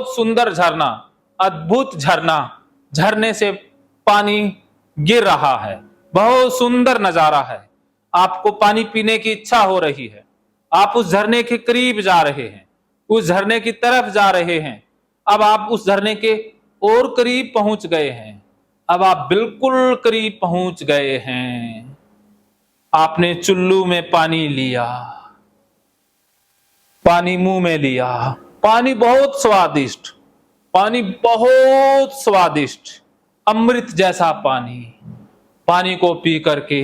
बहुत सुंदर झरना, अद्भुत झरना, झरने से पानी गिर रहा है, बहुत सुंदर नजारा है। आपको पानी पीने की इच्छा हो रही है, आप उस झरने के करीब जा रहे हैं, उस झरने की तरफ जा रहे हैं। अब आप उस झरने के और करीब पहुंच गए हैं, अब आप बिल्कुल करीब पहुंच गए हैं। आपने चुल्लू में पानी लिया, पानी मुंह में लिया, पानी बहुत स्वादिष्ट, पानी बहुत स्वादिष्ट, अमृत जैसा पानी। पानी को पी करके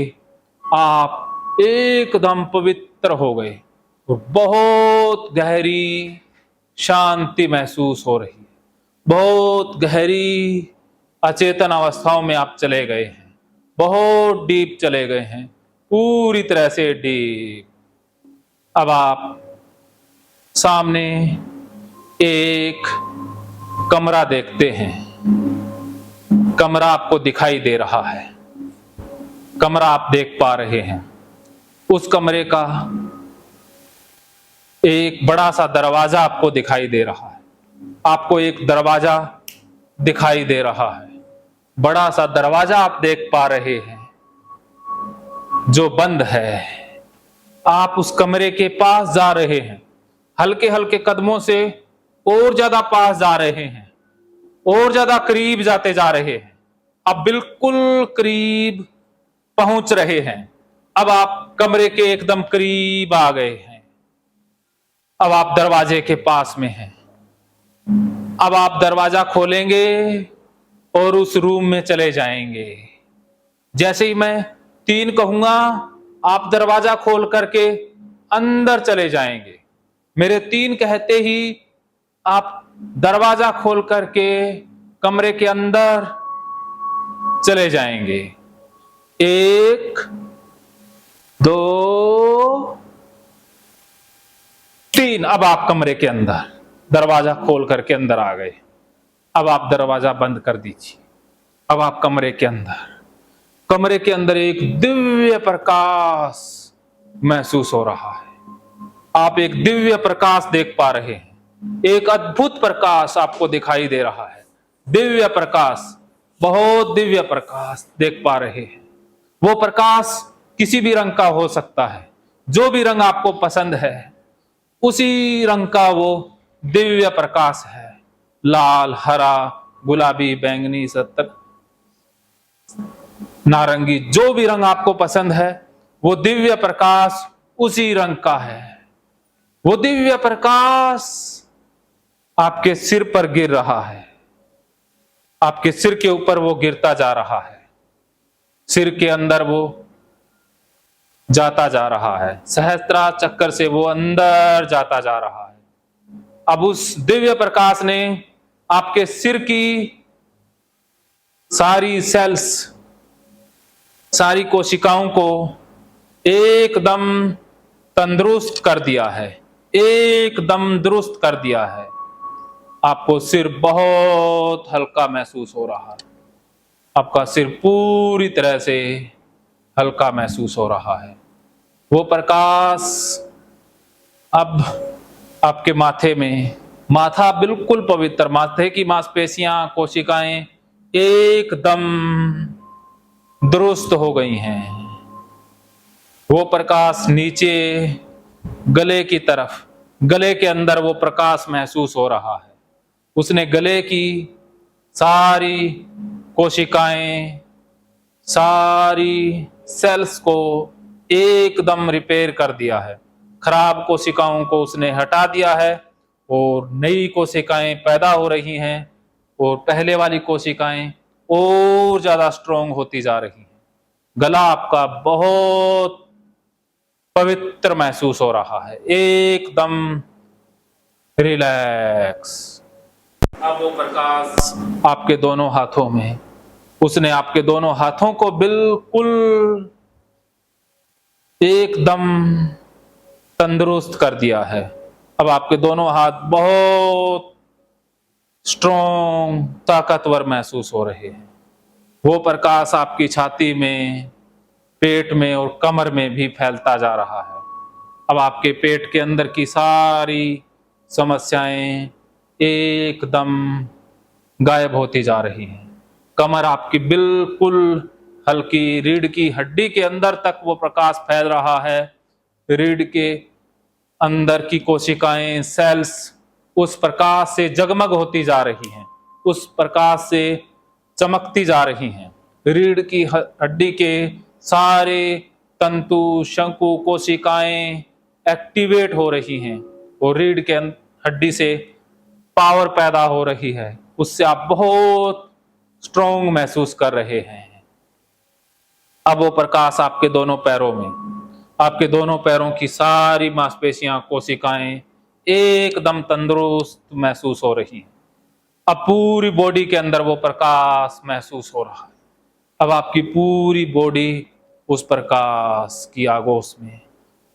आप एकदम पवित्र हो गए, बहुत गहरी शांति महसूस हो रही है, बहुत गहरी अचेतन अवस्थाओं में आप चले गए हैं, बहुत डीप चले गए हैं, पूरी तरह से डीप। अब आप सामने एक कमरा देखते हैं, कमरा आपको दिखाई दे रहा है, कमरा आप देख पा रहे हैं। उस कमरे का एक बड़ा सा दरवाजा आपको दिखाई दे रहा है, आपको एक दरवाजा दिखाई दे रहा है, बड़ा सा दरवाजा आप देख पा रहे हैं जो बंद है। आप उस कमरे के पास जा रहे हैं, हल्के हल्के कदमों से और ज्यादा पास जा रहे हैं, और ज्यादा करीब जाते जा रहे हैं। अब बिल्कुल करीब पहुंच रहे हैं, अब आप कमरे के एकदम करीब आ गए हैं। अब आप दरवाजे के पास में हैं, अब आप दरवाजा खोलेंगे और उस रूम में चले जाएंगे। जैसे ही मैं 3 कहूंगा, आप दरवाजा खोल करके अंदर चले जाएंगे। मेरे 3 कहते ही आप दरवाजा खोल करके कमरे के अंदर चले जाएंगे। 1 2 3। अब आप कमरे के अंदर दरवाजा खोल करके अंदर आ गए। अब आप दरवाजा बंद कर दीजिए। अब आप कमरे के अंदर एक दिव्य प्रकाश महसूस हो रहा है। आप एक दिव्य प्रकाश देख पा रहे हैं, एक अद्भुत प्रकाश आपको दिखाई दे रहा है। दिव्य प्रकाश, बहुत दिव्य प्रकाश देख पा रहे हैं। वो प्रकाश किसी भी रंग का हो सकता है, जो भी रंग आपको पसंद है उसी रंग का वो दिव्य प्रकाश है। लाल, हरा, गुलाबी, बैंगनी, नारंगी, जो भी रंग आपको पसंद है वो दिव्य प्रकाश उसी रंग का है। वो दिव्य प्रकाश आपके सिर पर गिर रहा है, आपके सिर के ऊपर वो गिरता जा रहा है, सिर के अंदर वो जाता जा रहा है, सहस्त्रार चक्कर से वो अंदर जाता जा रहा है। अब उस दिव्य प्रकाश ने आपके सिर की सारी सेल्स, सारी कोशिकाओं को एकदम तंदुरुस्त कर दिया है, एकदम दुरुस्त कर दिया है। आपको सिर बहुत हल्का महसूस हो रहा है, आपका सिर पूरी तरह से हल्का महसूस हो रहा है। वो प्रकाश अब आपके माथे में, माथा बिल्कुल पवित्र, माथे की मांसपेशियां, कोशिकाएं एकदम दुरुस्त हो गई हैं। वो प्रकाश नीचे गले की तरफ, गले के अंदर वो प्रकाश महसूस हो रहा है। उसने गले की सारी कोशिकाएं, सारी सेल्स को एकदम रिपेयर कर दिया है। खराब कोशिकाओं को उसने हटा दिया है और नई कोशिकाएं पैदा हो रही हैं, और पहले वाली कोशिकाएं और ज्यादा स्ट्रांग होती जा रही हैं। गला आपका बहुत पवित्र महसूस हो रहा है, एकदम रिलैक्स। अब वो प्रकाश आपके दोनों हाथों में, उसने आपके दोनों हाथों को बिल्कुल एकदम तंदुरुस्त कर दिया है। अब आपके दोनों हाथ बहुत स्ट्रॉन्ग, ताकतवर महसूस हो रहे हैं। वो प्रकाश आपकी छाती में, पेट में और कमर में भी फैलता जा रहा है। अब आपके पेट के अंदर की सारी समस्याएं एकदम गायब होती जा रही हैं। कमर आपकी बिल्कुल हल्की, रीढ़ की हड्डी के अंदर तक वो प्रकाश फैल रहा है। रीढ़ के अंदर की कोशिकाएं, सेल्स उस प्रकाश से जगमग होती जा रही हैं, उस प्रकाश से चमकती जा रही हैं। रीढ़ की हड्डी के सारे तंतु, शंकु, कोशिकाएं एक्टिवेट हो रही हैं और रीढ़ के हड्डी से पावर पैदा हो रही है। उससे आप बहुत स्ट्रॉन्ग महसूस कर रहे हैं। अब वो प्रकाश आपके दोनों पैरों में, आपके दोनों पैरों की सारी मांसपेशियां, कोशिकाएं एकदम तंदुरुस्त महसूस हो रही हैं। अब पूरी बॉडी के अंदर वो प्रकाश महसूस हो रहा है। अब आपकी पूरी बॉडी उस प्रकाश की आगोश में,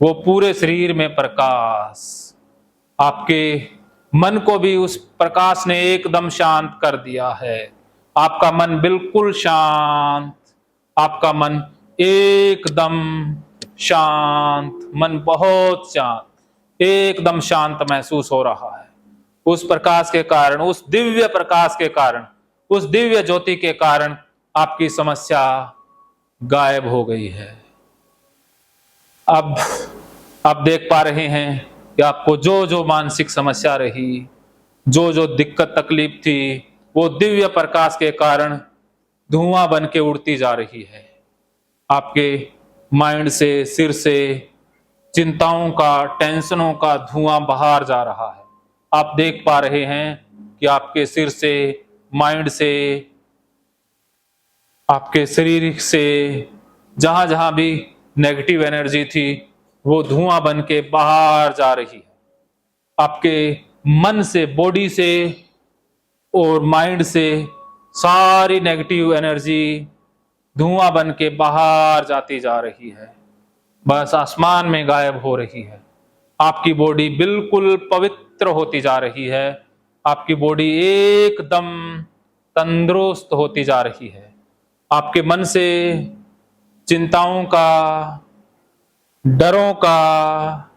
वो पूरे शरीर में प्रकाश, आपके मन को भी उस प्रकाश ने एकदम शांत कर दिया है। आपका मन बिल्कुल शांत, आपका मन एकदम शांत, मन बहुत शांत, एकदम शांत महसूस हो रहा है। उस प्रकाश के कारण, उस दिव्य प्रकाश के कारण, उस दिव्य ज्योति के कारण आपकी समस्या गायब हो गई है। अब आप देख पा रहे हैं कि आपको जो जो मानसिक समस्या रही, जो जो दिक्कत तकलीफ थी, वो दिव्य प्रकाश के कारण धुआं बन के उड़ती जा रही है। आपके माइंड से, सिर से चिंताओं का, टेंशनों का धुआं बाहर जा रहा है। आप देख पा रहे हैं कि आपके सिर से, माइंड से, आपके शरीर से जहां जहां भी नेगेटिव एनर्जी थी वो धुआं बन के बाहर जा रही है। आपके मन से, बॉडी से और माइंड से सारी नेगेटिव एनर्जी धुआं बन के बाहर जाती जा रही है, बस आसमान में गायब हो रही है। आपकी बॉडी बिल्कुल पवित्र होती जा रही है। आपकी बॉडी एकदम तंदुरुस्त होती जा रही है। आपके मन से चिंताओं का, डरों का,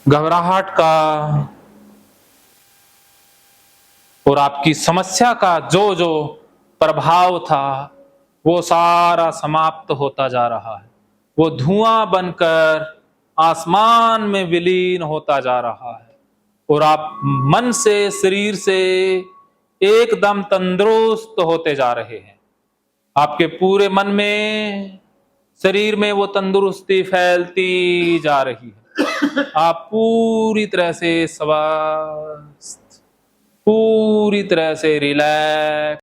घबराहट का और आपकी समस्या का जो जो प्रभाव था वो सारा समाप्त होता जा रहा है। वो धुआं बनकर आसमान में विलीन होता जा रहा है और आप मन से, शरीर से एकदम तंदुरुस्त होते जा रहे हैं। आपके पूरे मन में, शरीर में वो तंदुरुस्ती फैलती जा रही है। आप पूरी तरह से स्वस्थ, पूरी तरह से रिलैक्स